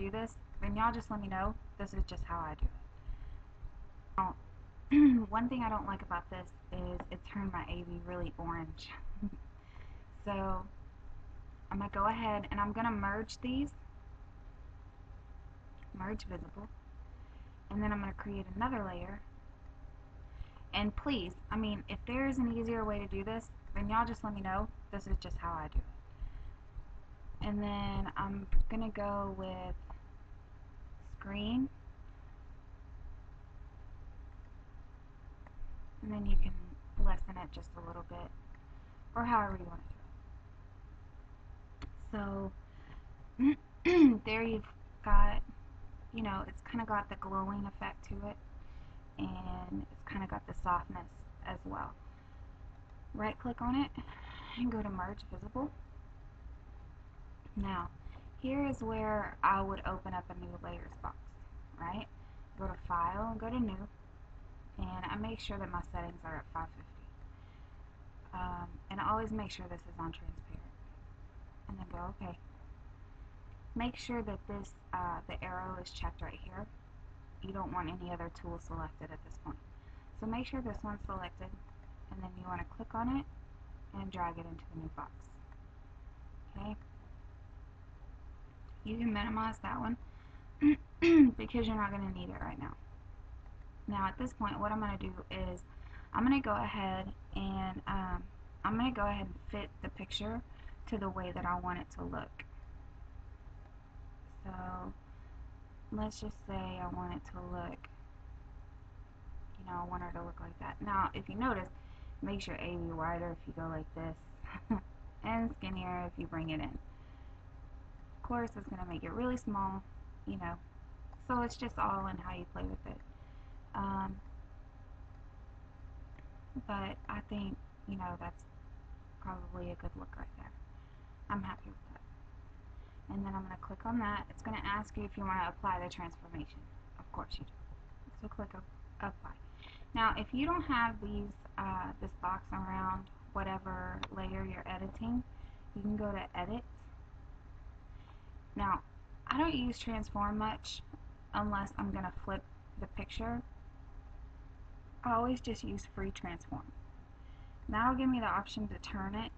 do this, then y'all just let me know. This is just how I do it. Now, one thing I don't like about this is it turned my AV really orange. So I'm going to go ahead and I'm going to merge these, merge visible, and then I'm going to create another layer. And please, I mean, if there's an easier way to do this, then y'all just let me know. This is just how I do it. And then I'm going to go with screen. And then you can lessen it just a little bit, or however you want to do it. So there you've got, you know, it's kind of got the glowing effect to it, and it's kind of got the softness as well. Right click on it and go to merge visible. Now here is where I would open up a new layers box, right? Go to file and go to new, and I make sure that my settings are at 550. And I always make sure this is on transparent, and then go okay. Make sure that this the arrow is checked right here. You don't want any other tool selected at this point. So make sure this one's selected, and then you want to click on it and drag it into the new box. Okay? You can minimize that one because you're not going to need it right now. Now at this point, what I'm going to do is I'm going to go ahead and fit the picture to the way that I want it to look. So let's just say I want it to look, you know, I want her to look like that. Now if you notice, it makes your AV wider if you go like this and skinnier if you bring it in. Of course it's going to make it really small, you know, so it's just all in how you play with it. But I think, you know, that's probably a good look right there. I'm happy with that. And then I'm going to click on that. It's going to ask you if you want to apply the transformation. Of course you do. So click apply. Now if you don't have these this box around whatever layer you're editing, you can go to edit. Now I don't use transform much unless I'm going to flip the picture. I always just use free transform. That'll give me the option to turn it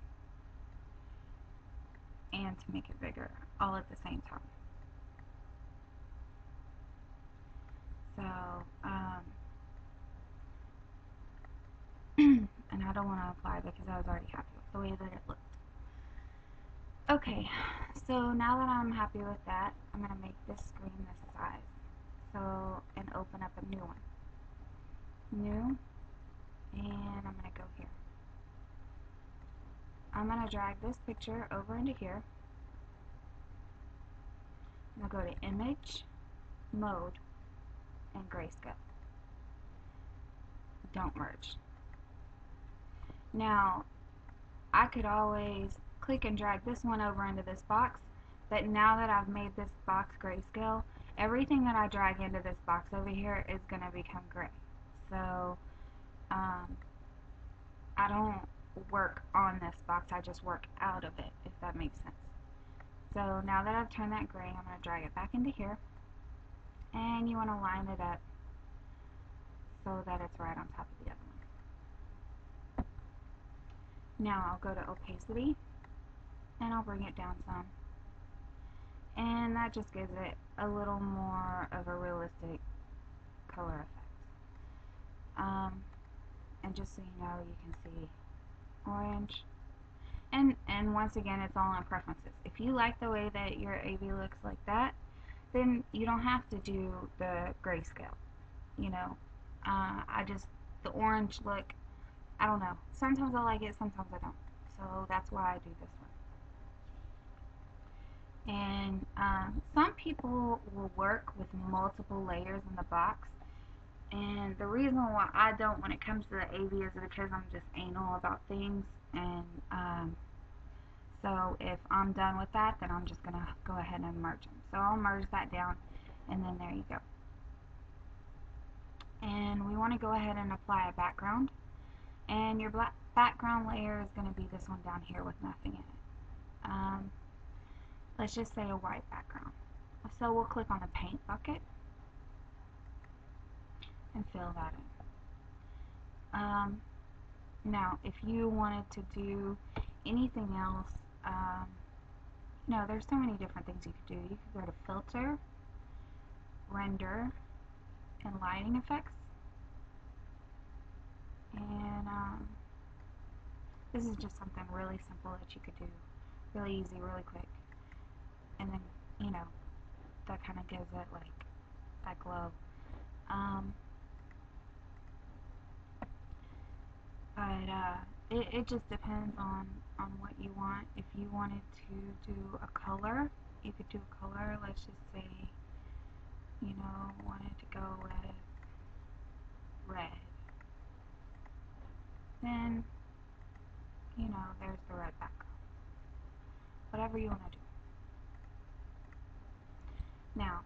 and to make it bigger all at the same time. So and I don't want to apply because I was already happy with the way that it looked. Okay, so now that I'm happy with that, I'm going to make this screen this size. So, and open up a new one. New, and I'm going to go here. I'm going to drag this picture over into here. I'm going to go to image, mode, and grayscale. Don't merge. Now, I could always click and drag this one over into this box, but now that I've made this box grayscale, everything that I drag into this box over here is going to become gray. So I don't work on this box, I just work out of it, if that makes sense. So now that I've turned that gray, I'm going to drag it back into here, and you want to line it up so that it's right on top of the other one. Now I'll go to opacity, and I'll bring it down some, and that just gives it a little more of a realistic color effect. And just so you know, you can see orange, and once again, it's all on preferences. If you like the way that your AV looks like that, then you don't have to do the grayscale. You know, the orange look, I don't know, sometimes I like it, sometimes I don't, so that's why I do this one. And some people will work with multiple layers in the box, and the reason why I don't when it comes to the AV is because I'm just anal about things, and so if I'm done with that, then I'm just going to go ahead and merge them. So I'll merge that down, and then there you go. And we want to go ahead and apply a background, and your background layer is going to be this one down here with nothing in it. Let's just say a white background. So we'll click on the paint bucket and fill that in. Now, if you wanted to do anything else, there's so many different things you could do. You could go to Filter, Render, and Lighting Effects. And this is just something really simple that you could do. Really easy, really quick. And then, that kind of gives it like that glow. But it just depends on what you want. If you wanted to do a color, you could do a color. Let's just say, wanted to go with red. Then, there's the red background. Whatever you want to do. Now,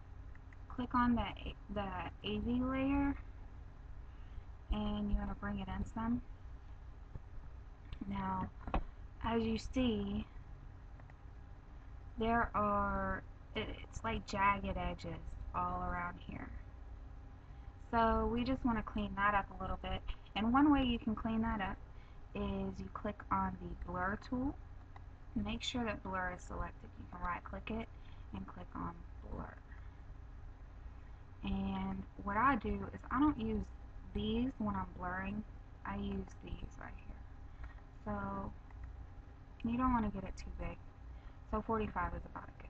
click on the AV layer, and you want to bring it in some. Now, as you see, there are, it's like jagged edges all around here. So we just want to clean that up a little bit. And one way you can clean that up is you click on the blur tool. Make sure that blur is selected. You can right click it and click on blur. And what I do is I don't use these when I'm blurring. I use these right here. So you don't want to get it too big. So 45 is about good.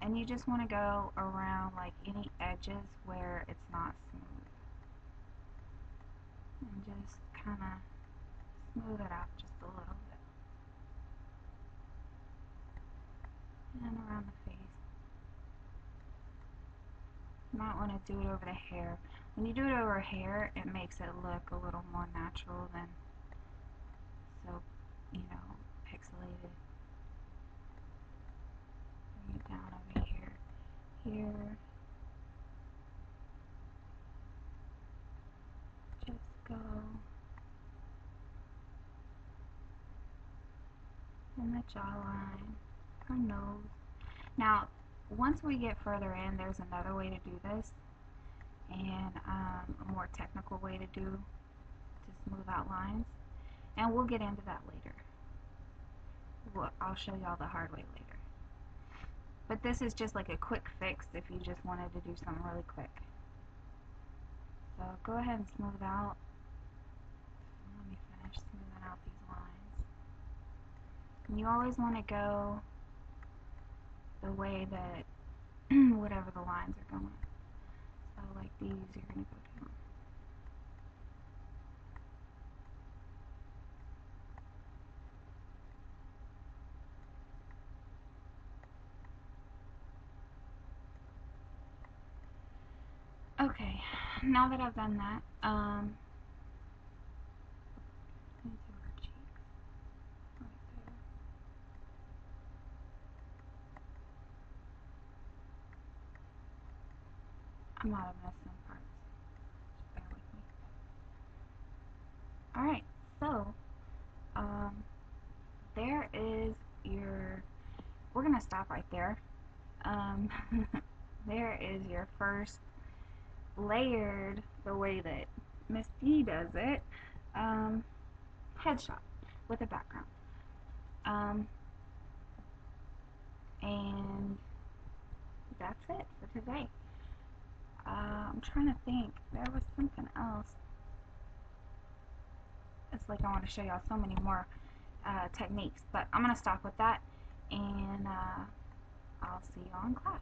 And you just want to go around like any edges where it's not smooth. And just kind of smooth it out just a little bit. And around the face. You might want to do it over the hair. When you do it over hair, it makes it look a little more natural than so, pixelated. Bring it down over here. Just go in the jawline, her nose. Now, once we get further in, there's another way to do this, and a more technical way to smooth out lines, and we'll get into that later. I'll show y'all the hard way later. But this is just like a quick fix if you just wanted to do something really quick. So go ahead and smooth out. Let me finish smoothing out these lines. And you always want to go the way that whatever the lines are going. So like these, you're going to go down. Okay, now that I've done that, into her cheeks, right there. I might have missed some parts. Just bear with me. Alright, so, there is your, we're going to stop right there. There is your first layered, the way that Miss D does it, headshot with a background. And that's it for today. I'm trying to think. There was something else. It's like I want to show y'all so many more techniques, but I'm going to stop with that, and I'll see y'all in class.